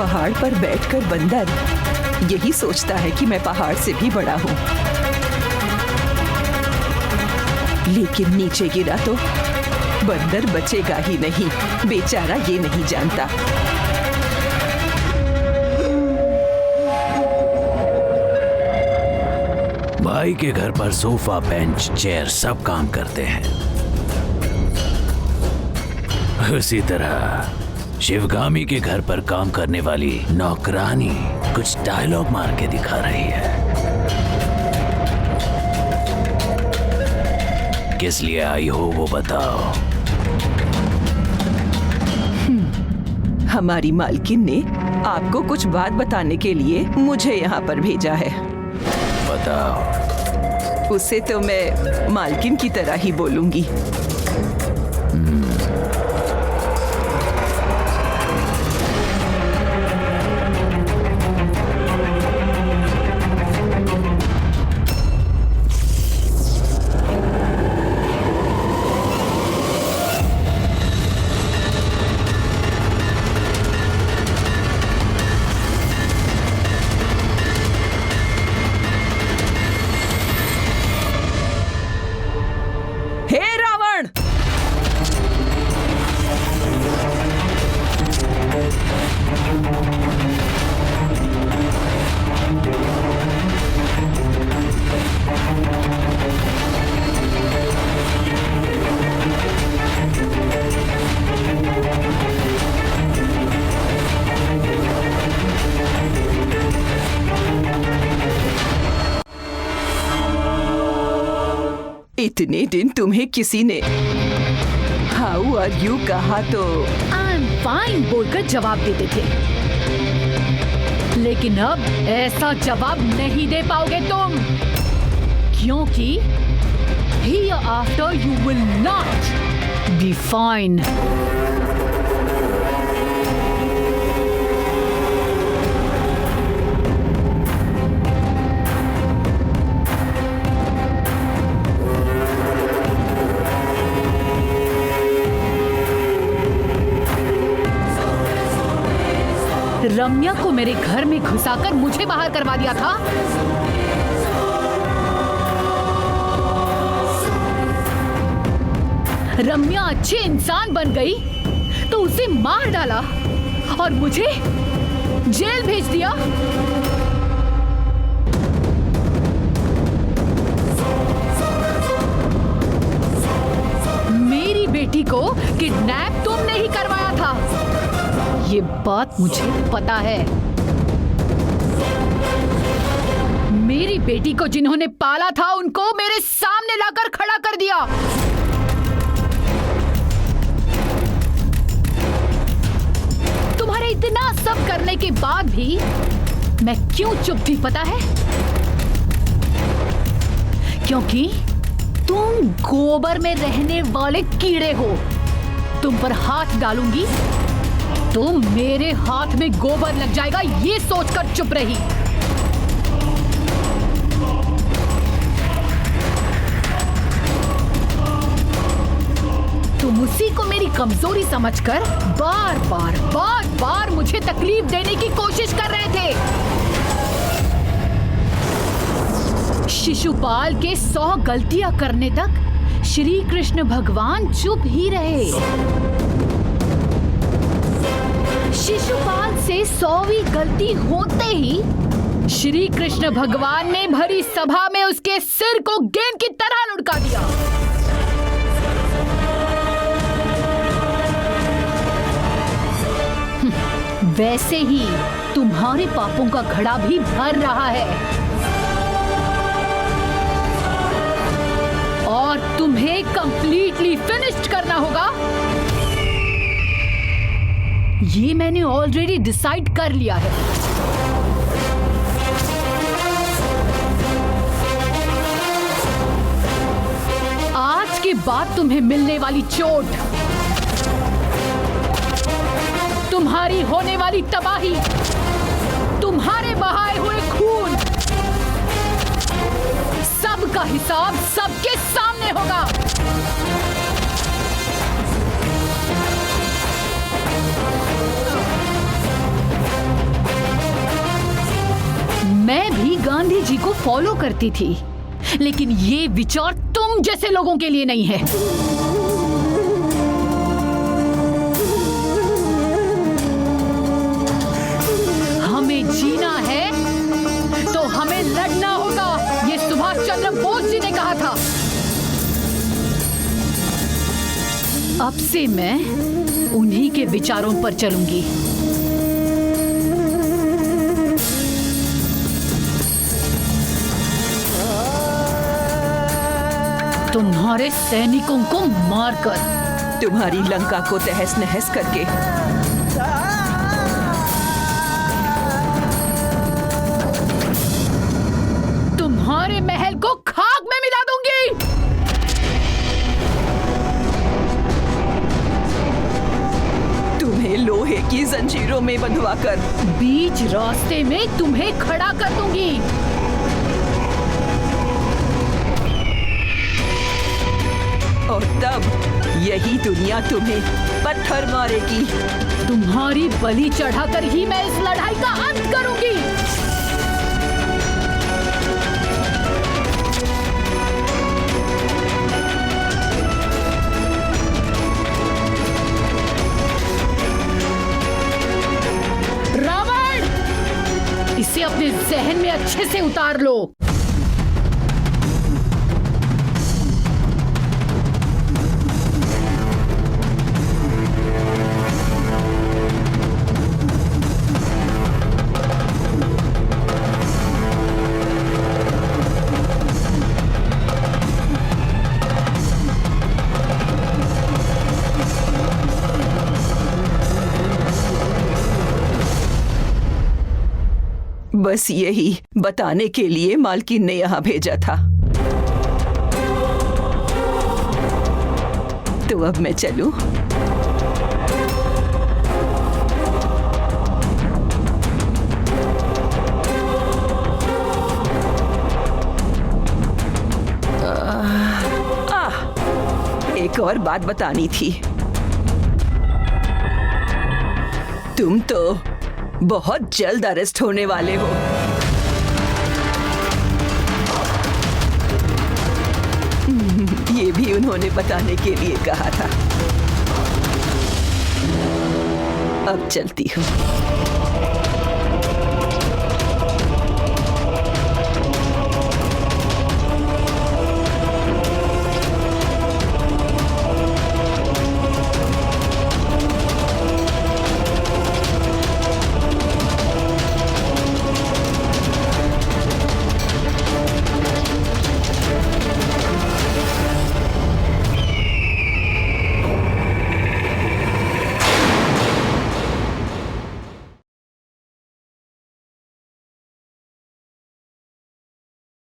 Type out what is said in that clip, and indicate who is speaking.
Speaker 1: पहाड़ पर बैठकर बंदर यही सोचता है कि मैं पहाड़ से भी बड़ा हूँ, लेकिन नीचे गिरा तो बंदर बचेगा ही नहीं। बेचारा ये नहीं जानता।
Speaker 2: भाई के घर पर सोफा, बेंच, चेयर सब काम करते हैं। उसी तरह शिवगामी के घर पर काम करने वाली नौकरानी कुछ डायलॉग मार के दिखा रही है। किस लिए आई हो वो बताओ।
Speaker 1: हमारी मालकिन ने आपको कुछ बात बताने के लिए मुझे यहाँ पर भेजा है।
Speaker 2: बताओ।
Speaker 1: उससे तो मैं मालकिन की तरह ही बोलूंगी। इतने दिन तुम्हें किसी ने हाउ आर यू कहा तो
Speaker 3: आई एम फाइन बोलकर जवाब देते थे, लेकिन अब ऐसा जवाब नहीं दे पाओगे तुम, क्योंकि hereafter you will not be fine. रम्या को मेरे घर में घुसाकर मुझे बाहर करवा दिया था। रम्या अच्छे इंसान बन गई तो उसे मार डाला और मुझे जेल भेज दिया। मेरी बेटी को किडनैप तुमने ही करवाया था, ये बात मुझे पता है। मेरी बेटी को जिन्होंने पाला था उनको मेरे सामने लाकर खड़ा कर दिया। तुम्हारे इतना सब करने के बाद भी मैं क्यों चुप थी पता है? क्योंकि तुम गोबर में रहने वाले कीड़े हो। तुम पर हाथ डालूंगी तो मेरे हाथ में गोबर लग जाएगा, ये सोचकर चुप रही। तुम उसी को मेरी कमजोरी समझकर बार बार मुझे तकलीफ देने की कोशिश कर रहे थे। शिशुपाल के 100 गलतियां करने तक श्री कृष्ण भगवान चुप ही रहे। शिशुपाल से 100वीं गलती होते ही श्री कृष्ण भगवान ने भरी सभा में उसके सिर को गेंद की तरह लुढ़का दिया। वैसे ही तुम्हारे पापों का घड़ा भी भर रहा है और तुम्हें कंप्लीटली फिनिश्ड करना होगा। ये मैंने ऑलरेडी डिसाइड कर लिया है। आज के बाद तुम्हें मिलने वाली चोट, तुम्हारी होने वाली तबाही, तुम्हारे बहाए हुए खून, सबका हिसाब सबके सामने होगा। गांधी जी को फॉलो करती थी, लेकिन ये विचार तुम जैसे लोगों के लिए नहीं है। हमें जीना है तो हमें लड़ना होगा, ये सुभाष चंद्र बोस जी ने कहा था। अब से मैं उन्हीं के विचारों पर चलूंगी। तुम्हारे सैनिकों को मारकर,
Speaker 1: तुम्हारी लंका को तहस नहस करके,
Speaker 3: तुम्हारे महल को खाक में मिला दूंगी।
Speaker 1: तुम्हें लोहे की जंजीरों में बंधवाकर
Speaker 3: बीच रास्ते में तुम्हें खड़ा कर दूंगी।
Speaker 1: और तब यही दुनिया तुम्हें पत्थर मारेगी।
Speaker 3: तुम्हारी बलि चढ़ाकर ही मैं इस लड़ाई का अंत करूंगी। रावण, इसे अपने जहन में अच्छे से उतार लो।
Speaker 1: बस यही बताने के लिए मालकिन ने यहाँ भेजा था। तो अब मैं चलूं? एक और बात बतानी थी। तुम तो बहुत जल्द अरेस्ट होने वाले हो। ये भी उन्होंने बताने के लिए कहा था। अब चलती हूँ।